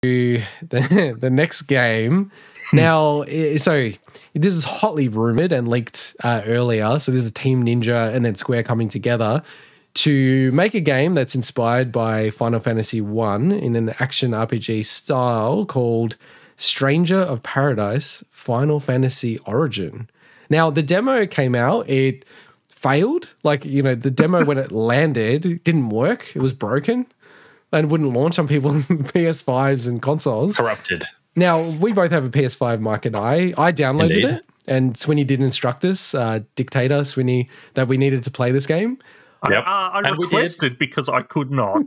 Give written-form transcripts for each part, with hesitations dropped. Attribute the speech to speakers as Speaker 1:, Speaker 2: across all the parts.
Speaker 1: the next game. Now, so this is hotly rumored and leaked earlier. So this is Team Ninja and then Square coming together to make a game that's inspired by Final Fantasy 1 in an action RPG style called Stranger of Paradise Final Fantasy Origin. Now, the demo came out. It failed. Like, you know, the demo when it landed, it didn't work. It was broken and wouldn't launch on people's PS5s and consoles.
Speaker 2: Corrupted.
Speaker 1: Now, we both have a PS5, Mike and I. I downloaded it, and Swinny did instruct us, Dictator Swinny, that we needed to play this game.
Speaker 3: Yep. I requested because I could not.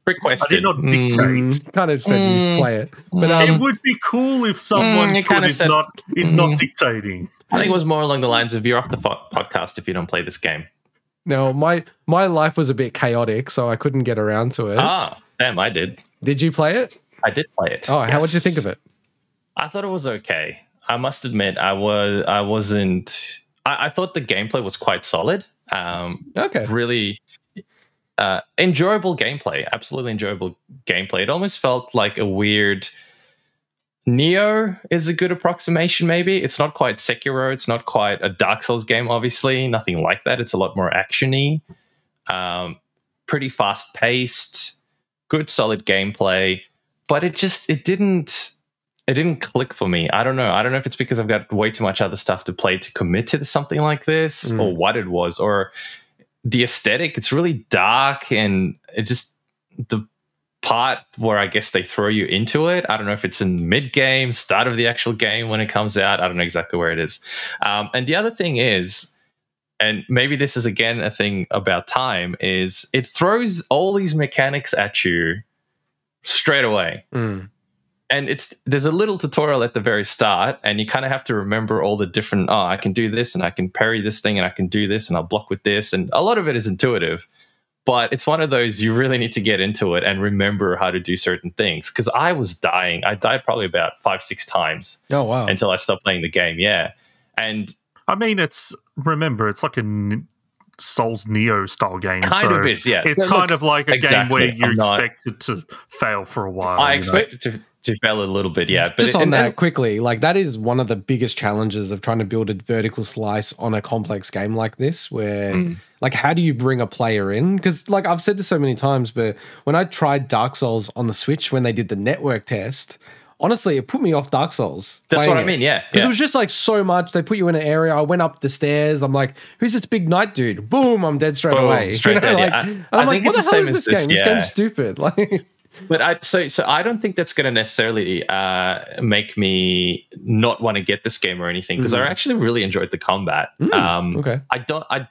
Speaker 2: Requested.
Speaker 3: I did not dictate.
Speaker 1: Kind of said you play it. But
Speaker 3: it would be cool if someone is not dictating.
Speaker 2: I think it was more along the lines of you're off the podcast if you don't play this game.
Speaker 1: No, my life was a bit chaotic, so I couldn't get around to it.
Speaker 2: Ah, damn, I did.
Speaker 1: Did you play it?
Speaker 2: I did play it.
Speaker 1: Oh, how would you think of it?
Speaker 2: I thought it was okay. I must admit, I wasn't. I thought the gameplay was quite solid.
Speaker 1: Okay.
Speaker 2: Really enjoyable gameplay. Absolutely enjoyable gameplay. It almost felt like a weird. Nioh is a good approximation, maybe. It's not quite Sekiro. It's not quite a Dark Souls game, obviously. Nothing like that. It's a lot more action-y. Pretty fast-paced. Good, solid gameplay. But it didn't click for me. I don't know. I don't know if it's because I've got way too much other stuff to play to commit to something like this or what it was. Or the aesthetic, it's really dark and it just... the part where I guess they throw you into it. I don't know if it's in mid-game, start of the actual game when it comes out. I don't know exactly where it is. And the other thing is, and maybe this is again a thing about time, is it throws all these mechanics at you straight away. And there's a little tutorial at the very start, and you kind of have to remember all the different, I can do this, and I can parry this thing, and I can do this, and I'll block with this. And a lot of it is intuitive. But it's one of those you really need to get into it and remember how to do certain things. Because I was dying. I died probably about 5-6 times.
Speaker 1: Oh, wow.
Speaker 2: Until I stopped playing the game, yeah. And
Speaker 3: I mean, it's like a Souls Nioh style game.
Speaker 2: Kind of is, yeah.
Speaker 3: It's kind of like a game where you expect it to fail for a while.
Speaker 2: I expect it to fail a little bit, yeah. But
Speaker 1: just on that quickly, like that is one of the biggest challenges of trying to build a vertical slice on a complex game like this, where like how do you bring a player in? Because like I've said this so many times, but when I tried Dark Souls on the Switch when they did the network test, honestly, it put me off Dark Souls.
Speaker 2: That's what I mean, yeah.
Speaker 1: Because it was just like so much. They put you in an area. I went up the stairs. I'm like, who's this big knight dude? Boom, I'm dead straight away.
Speaker 2: Straight dead,
Speaker 1: like,
Speaker 2: yeah.
Speaker 1: I'm like, what the hell is this game? This game's stupid. Like,
Speaker 2: but I don't think that's going to necessarily make me not want to get this game or anything, because I actually really enjoyed the combat.
Speaker 1: Okay.
Speaker 2: I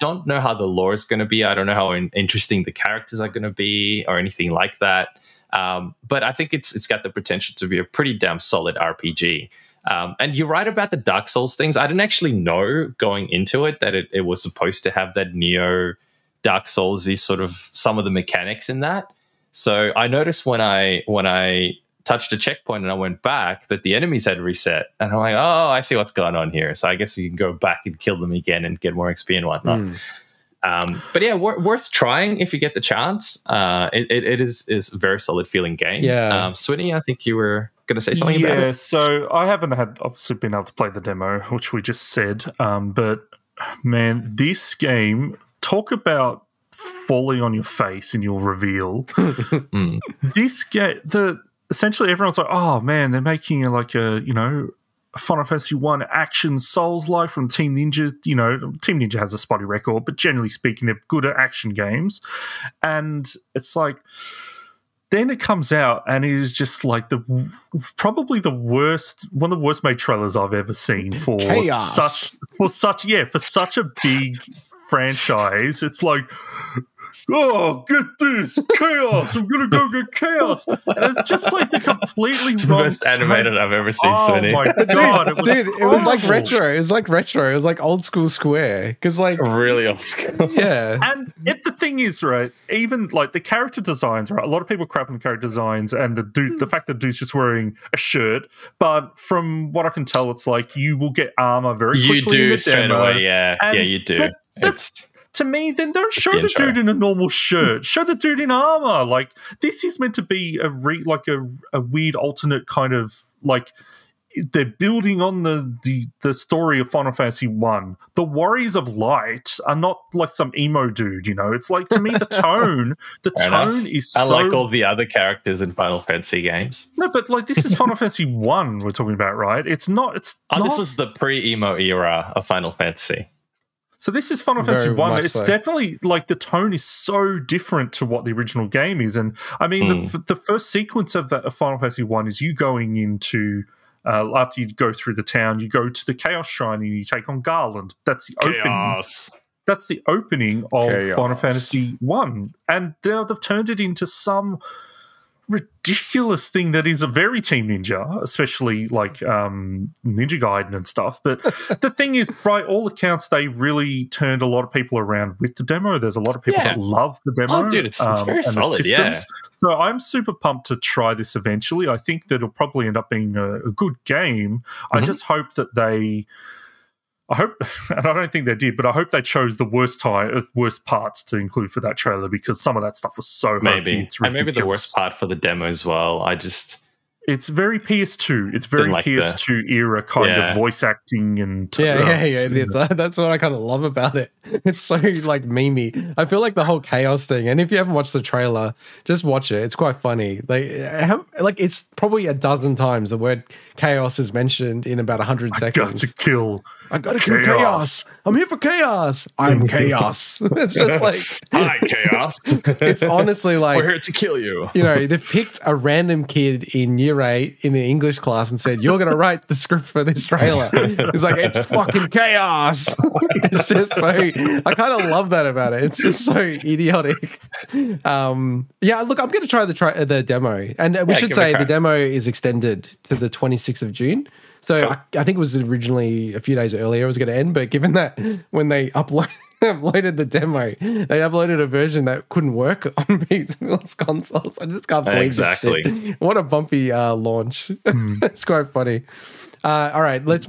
Speaker 2: don't know how the lore is going to be. I don't know how interesting the characters are going to be or anything like that. But I think it's got the potential to be a pretty damn solid RPG. And you're right about the Dark Souls things. I didn't actually know going into it that it was supposed to have that Neo Dark Souls-y sort of some of the mechanics in that. So I noticed when I touched a checkpoint and I went back that the enemies had reset. And I'm like, oh, I see what's going on here. So I guess you can go back and kill them again and get more XP and whatnot. But yeah, worth trying if you get the chance. It is a very solid feeling game.
Speaker 1: Yeah.
Speaker 2: Swinny, I think you were going to say something about it.
Speaker 3: Yeah, so I haven't obviously been able to play the demo, which we just said. But man, this game, talk about falling on your face in your reveal. This game, essentially everyone's like, oh man, they're making like a Final Fantasy 1 action Souls-like from Team Ninja. Team Ninja has a spotty record, but generally speaking, they're good at action games. And it's like, then it comes out and it is just like probably the worst, one of the worst made trailers I've ever seen for
Speaker 1: chaos.
Speaker 3: For such a big franchise. It's like, oh, get this chaos! I'm gonna go get chaos, and it's just like the completely
Speaker 2: it's the most animated I've ever seen. Swinny.
Speaker 3: Oh my god,
Speaker 1: it was like retro. It was like retro. It was like old school Square, because like
Speaker 2: really old school.
Speaker 1: Yeah,
Speaker 3: and the thing is, right? Even like the character designs, right? A lot of people crap on the character designs, and the fact that the dude's just wearing a shirt. But from what I can tell, it's like you will get armor very quickly.
Speaker 2: You do straight away, yeah, you do.
Speaker 3: to me, then don't show the
Speaker 2: intro.
Speaker 3: dude in a normal shirt. Show the dude in armor. Like, this is meant to be a weird alternate kind of, like, they're building on the story of Final Fantasy 1. The Warriors of Light are not like some emo dude, you know. It's like, to me, the tone is so...
Speaker 2: Unlike all the other characters in Final Fantasy games.
Speaker 3: No, but like, this is Final Fantasy 1 we're talking about, right? It's not...
Speaker 2: This was the pre-emo era of Final Fantasy.
Speaker 3: So this is Final Fantasy 1. It's
Speaker 1: so.
Speaker 3: definitely, like, the tone is so different to what the original game is. And, I mean, the first sequence of Final Fantasy 1 is you going into... after you go through the town, you go to the Chaos Shrine and you take on Garland. That's the opening. That's the opening of Final Fantasy 1. And now they've turned it into some ridiculous thing that is a very Team Ninja, especially like Ninja Gaiden and stuff. But the thing is, by all accounts, they really turned a lot of people around with the demo. There's a lot of people that love the demo.
Speaker 2: Oh, dude, it's very solid,
Speaker 3: So I'm super pumped to try this eventually. I think that it'll probably end up being a good game. I just hope that and I don't think they did, but I hope they chose the worst parts to include for that trailer, because some of that stuff was so hokey. It's
Speaker 2: and maybe the worst part for the demo as well.
Speaker 3: It's very PS2. It's very like PS2 era kind of voice acting and
Speaker 1: yeah. It is. That's what I kind of love about it. It's so like memey. I feel like the whole chaos thing. And if you haven't watched the trailer, just watch it. It's quite funny. Like it's probably a dozen times the word chaos is mentioned in about 100 seconds. I gotta kill chaos. I'm here for chaos. I'm chaos. It's just like
Speaker 2: hi, chaos.
Speaker 1: It's honestly like,
Speaker 2: we're here to kill you.
Speaker 1: You know, they've picked a random kid in year 8 in an English class and said, "You're gonna write the script for this trailer." It's like, it's fucking chaos. It's just so, I kind of love that about it. It's just so idiotic. Yeah, look, I'm gonna try the demo, and we should say the demo is extended to the 26th of June. So I think it was originally a few days earlier it was going to end, but given that when they uploaded the demo, they uploaded a version that couldn't work on people's consoles. I just can't believe this shit. What a bumpy launch. It's quite funny. All right, let's